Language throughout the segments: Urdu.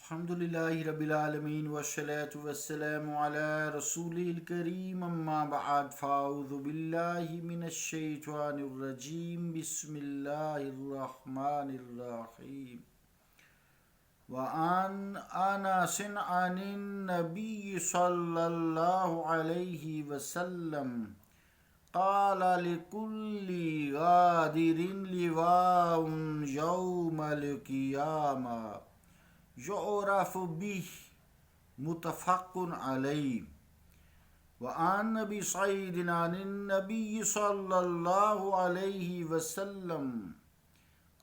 الحمدللہ رب العالمین والصلاة والسلام علی رسولہ الکریم اما بعد فاعوذ باللہ من الشیطان الرجیم بسم اللہ الرحمن الرحیم وعن انس عن النبی صلی اللہ علیہ وسلم قال لكل غادر لواء يوم القيامة يعرف به متفق عليه وعن ابي سعيد عن النبي صلى الله عليه وسلم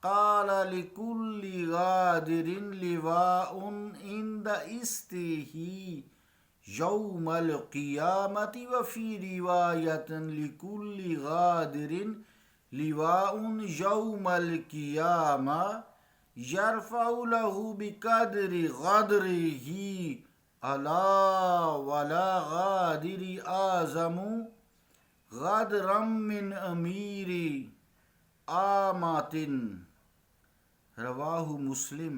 قال لكل غادر لواء عند استه يوم القيامة وفي رواية لكل غادر لواء يوم القيامة يرفع له بقدر غدره ألا ولا غادر أعظم غدرا من أمير آمات رواہ مسلم۔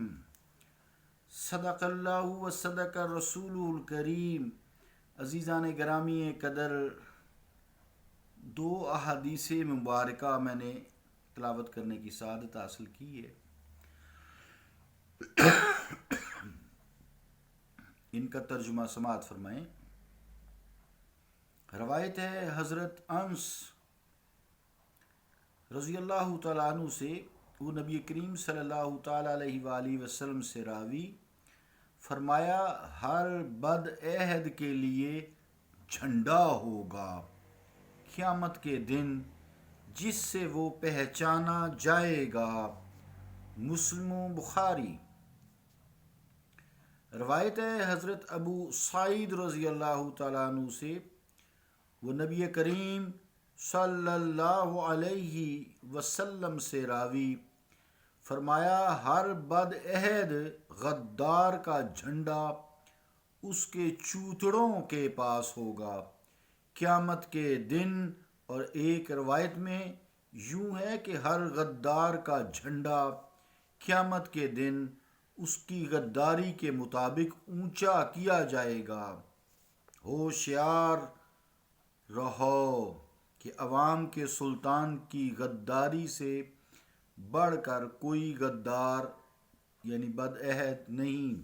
صدق اللہ و صدق رسول الکریم۔ عزیزان گرامی قدر، دو احادیث مبارکہ میں نے تلاوت کرنے کی سعادت حاصل کی ہے۔ ان کا ترجمہ سماعت فرمائیں۔ روایت ہے حضرت انس رضی اللہ تعالیٰ عنہ سے، وہ نبی کریم صلی اللہ تعالیٰ علیہ وآلہ وسلم سے راوی، فرمایا ہر بد عہد کے لیے جھنڈا ہوگا قیامت کے دن جس سے وہ پہچانا جائے گا۔ مسلم و بخاری۔ روایت ہے حضرت ابو سعید رضی اللہ تعالیٰ عنہ سے، وہ نبی کریم صلی اللہ علیہ وسلم سے راوی، فرمایا ہر بد عہد غدار کا جھنڈا اس کے چوتڑوں کے پاس ہوگا قیامت کے دن، اور ایک روایت میں یوں ہے کہ ہر غدار کا جھنڈا قیامت کے دن اس کی غداری کے مطابق اونچا کیا جائے گا۔ ہوشیار رہو کہ عوام کے سلطان کی غداری سے بڑھ کر کوئی غدار یعنی بد عہد نہیں۔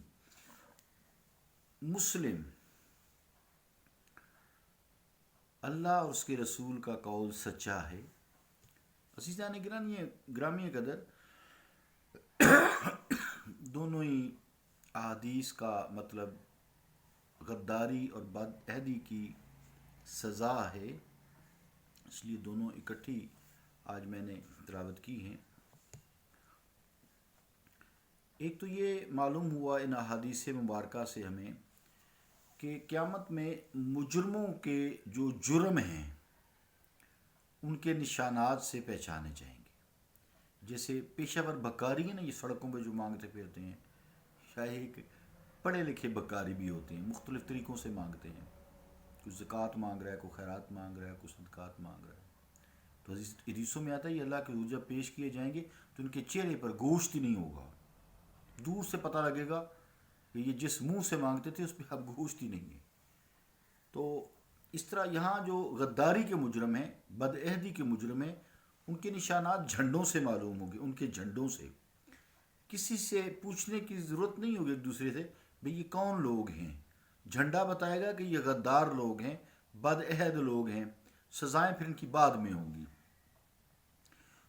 مسلم۔ اللہ اور اس کے رسول کا قول سچا ہے۔ عزیزان گرامی قدر، دونوں ہی احادیث کا مطلب غداری اور بد عہدی کی سزا ہے، اس لیے دونوں اکٹھی آج میں نے تلاوت کی ہیں۔ ایک تو یہ معلوم ہوا ان احادیث مبارکہ سے ہمیں کہ قیامت میں مجرموں کے جو جرم ہیں ان کے نشانات سے پہچانے جائیں گے۔ جیسے پیشہ ور بکاری ہے نا، یہ سڑکوں پہ جو مانگتے پھرتے ہیں، شاید ایک پڑھے لکھے بکاری بھی ہوتے ہیں، مختلف طریقوں سے مانگتے ہیں، کوئی زکوٰۃ مانگ رہا ہے، کوئی خیرات مانگ رہا ہے، کوئی صدقات مانگ رہا ہے۔ تو حدیثوں میں آتا ہے یہ اللہ کے حضور جب پیش کیے جائیں گے تو ان کے چہرے پر گوشت ہی نہیں ہوگا، دور سے پتہ لگے گا کہ یہ جس منہ سے مانگتے تھے اس پہ اب گوشت ہی نہیں ہے۔ تو اس طرح یہاں جو غداری کے مجرم ہیں، بد عہدی کے مجرم ہیں، ان کے نشانات جھنڈوں سے معلوم ہوں گے، ان کے جھنڈوں سے۔ کسی سے پوچھنے کی ضرورت نہیں ہوگی ایک دوسرے سے بھئی یہ کون لوگ ہیں، جھنڈا بتائے گا کہ یہ غدار لوگ ہیں، بد عہد لوگ ہیں، سزائیں پھر ان کی بعد میں ہوں گی۔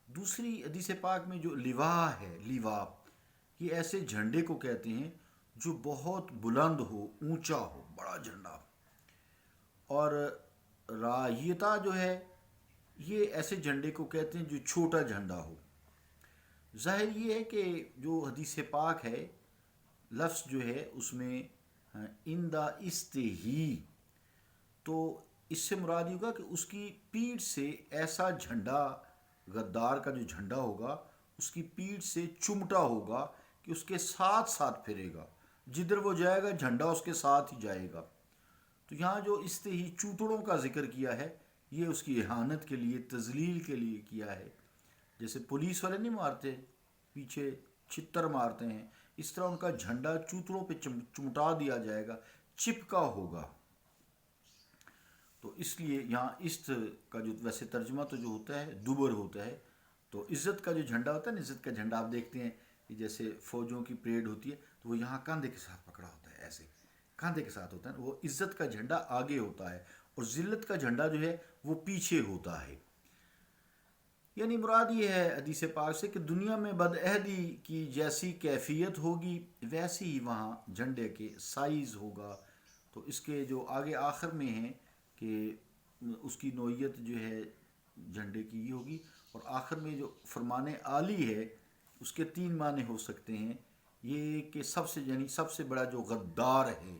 دوسری حدیث پاک میں جو لواء ہے، لواء یہ ایسے جھنڈے کو کہتے ہیں جو بہت بلند ہو، اونچا ہو، بڑا جھنڈا۔ اور رایتا جو ہے یہ ایسے جھنڈے کو کہتے ہیں جو چھوٹا جھنڈا ہو۔ ظاہر یہ ہے کہ جو حدیث پاک ہے، لفظ جو ہے اس میں اندہ استہی، تو اس سے مراد یہ ہوگا کہ اس کی پیٹھ سے ایسا جھنڈا، غدار کا جو جھنڈا ہوگا اس کی پیٹھ سے چمٹا ہوگا کہ اس کے ساتھ ساتھ پھرے گا، جدھر وہ جائے گا جھنڈا اس کے ساتھ ہی جائے گا۔ تو یہاں جو استہی چوتڑوں کا ذکر کیا ہے یہ اس کی اہانت کے لیے، تذلیل کے لیے کیا ہے۔ جیسے پولیس والے نہیں مارتے، پیچھے چھتر مارتے ہیں، اس طرح ان کا جھنڈا چوتڑوں پہ چمٹا دیا جائے گا، چپکا ہوگا۔ تو اس لیے یہاں عزت کا جو ویسے ترجمہ تو جو ہوتا ہے دوبر ہوتا ہے، تو عزت کا جو جھنڈا ہوتا ہے نا، عزت کا جھنڈا آپ دیکھتے ہیں کہ جیسے فوجوں کی پریڈ ہوتی ہے تو وہ یہاں کاندھے کے ساتھ پکڑا ہوتا ہے، ایسے کاندھے کے ساتھ ہوتا ہے، وہ عزت کا جھنڈا آگے ہوتا ہے اور ذلت کا جھنڈا جو ہے وہ پیچھے ہوتا ہے۔ یعنی مراد یہ ہے حدیث پاک سے کہ دنیا میں بدعہدی کی جیسی کیفیت ہوگی ویسی ہی وہاں جھنڈے کے سائز ہوگا۔ تو اس کے جو آگے آخر میں ہیں کہ اس کی نوعیت جو ہے جھنڈے کی یہ ہوگی، اور آخر میں جو فرمان عالی ہے اس کے 3 معنی ہو سکتے ہیں۔ یہ کہ سب سے بڑا جو غدار ہے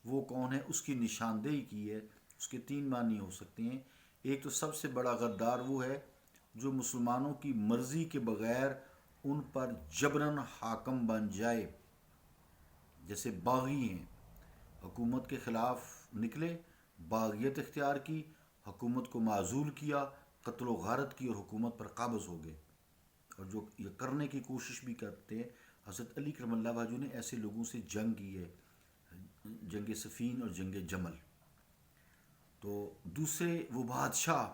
وہ کون ہے، اس کی نشاندہی کی ہے، اس کے 3 معنی ہو سکتے ہیں۔ ایک تو سب سے بڑا غدار وہ ہے جو مسلمانوں کی مرضی کے بغیر ان پر جبراً حاکم بن جائے، جیسے باغی ہیں، حکومت کے خلاف نکلے، باغیت اختیار کی، حکومت کو معزول کیا، قتل و غارت کی اور حکومت پر قابض ہو گئے، اور جو یہ کرنے کی کوشش بھی کرتے ہیں۔ حضرت علی کرم اللہ وجہ نے ایسے لوگوں سے جنگ کی ہے، جنگ صفین اور جنگ جمل۔ تو دوسرے وہ بادشاہ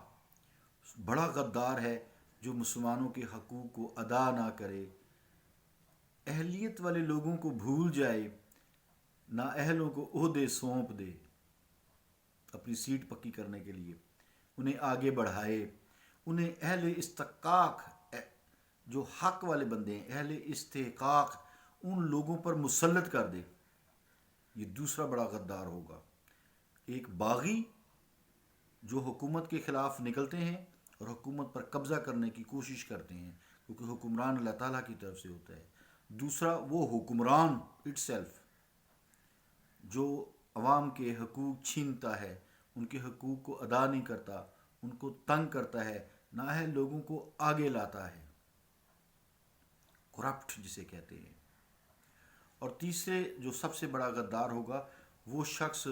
بڑا غدار ہے جو مسلمانوں کے حقوق کو ادا نہ کرے، اہلیت والے لوگوں کو بھول جائے، نااہلوں کو عہدے سونپ دے اپنی سیٹ پکی کرنے کے لیے، انہیں آگے بڑھائے، انہیں اہل استحقاق جو حق والے بندے ہیں، اہل استحقاق ان لوگوں پر مسلط کر دے۔ یہ دوسرا بڑا غدار ہوگا، ایک باغی جو حکومت کے خلاف نکلتے ہیں اور حکومت پر قبضہ کرنے کی کوشش کرتے ہیں، کیونکہ حکمران اللہ تعالیٰ کی طرف سے ہوتا ہے۔ دوسرا وہ حکمران اٹ سیلف جو عوام کے حقوق چھینتا ہے، ان کے حقوق کو ادا نہیں کرتا، ان کو تنگ کرتا ہے، نااہل لوگوں کو آگے لاتا ہے، کرپٹ جسے کہتے ہیں۔ اور تیسرے جو سب سے بڑا غدار ہوگا وہ شخص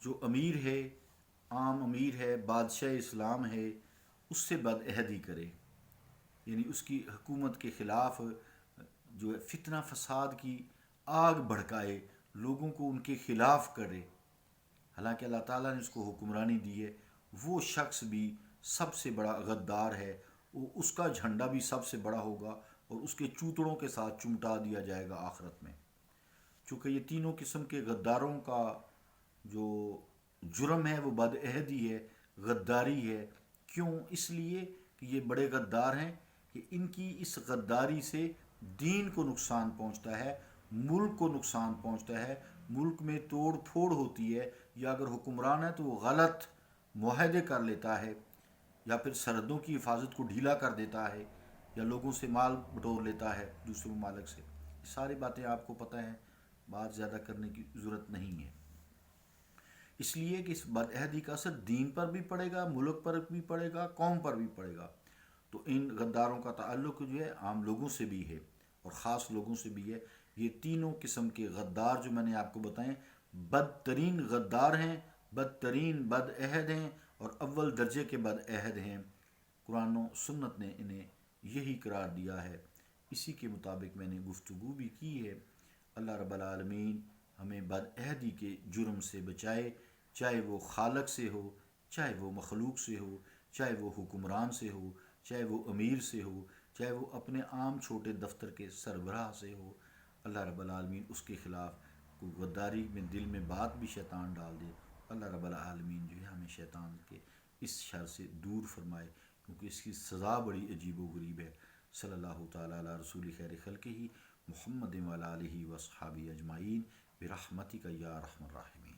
جو امیر ہے، عام امیر ہے، بادشاہ اسلام ہے، اس سے بدعہدی کرے، یعنی اس کی حکومت کے خلاف جو ہے فتنہ فساد کی آگ بھڑکائے، لوگوں کو ان کے خلاف کرے، حالانکہ اللہ تعالیٰ نے اس کو حکمرانی دی ہے۔ وہ شخص بھی سب سے بڑا غدار ہے، اس کا جھنڈا بھی سب سے بڑا ہوگا اور اس کے چوتڑوں کے ساتھ چمٹا دیا جائے گا آخرت میں۔ چونکہ یہ تینوں قسم کے غداروں کا جو جرم ہے وہ بدعہدی ہے، غداری ہے۔ کیوں؟ اس لیے کہ یہ بڑے غدار ہیں کہ ان کی اس غداری سے دین کو نقصان پہنچتا ہے، ملک کو نقصان پہنچتا ہے، ملک میں توڑ پھوڑ ہوتی ہے، یا اگر حکمران ہے تو وہ غلط معاہدے کر لیتا ہے، یا پھر سرحدوں کی حفاظت کو ڈھیلا کر دیتا ہے، یا لوگوں سے مال بٹور لیتا ہے دوسرے ممالک سے۔ یہ ساری باتیں آپ کو پتہ ہیں، بات زیادہ کرنے کی ضرورت نہیں ہے۔ اس لیے کہ اس بدعہدی کا اثر دین پر بھی پڑے گا، ملک پر بھی پڑے گا، قوم پر بھی پڑے گا۔ تو ان غداروں کا تعلق جو ہے عام لوگوں سے بھی ہے اور خاص لوگوں سے بھی ہے۔ یہ تینوں قسم کے غدار جو میں نے آپ کو بتائیں بدترین غدار ہیں، بدترین بدعہد ہیں اور اول درجے کے بدعہد ہیں۔ قرآن و سنت نے انہیں یہی قرار دیا ہے، اسی کے مطابق میں نے گفتگو بھی کی ہے۔ اللہ رب العالمین ہمیں بدعہدی کے جرم سے بچائے، چاہے وہ خالق سے ہو، چاہے وہ مخلوق سے ہو، چاہے وہ حکمران سے ہو، چاہے وہ امیر سے ہو، چاہے وہ اپنے عام چھوٹے دفتر کے سربراہ سے ہو۔ اللہ رب العالمین اس کے خلاف کوئی غداری میں دل میں بات بھی شیطان ڈال دے، اللہ رب العالمین جو ہے ہمیں شیطان کے اس شر سے دور فرمائے، کیونکہ اس کی سزا بڑی عجیب و غریب ہے۔ صلی اللہ تعالیٰ علی رسول خیر خلقہ محمد وعلی آلہ واصحابہ اجمعین برحمتک یا ارحم الراحمین۔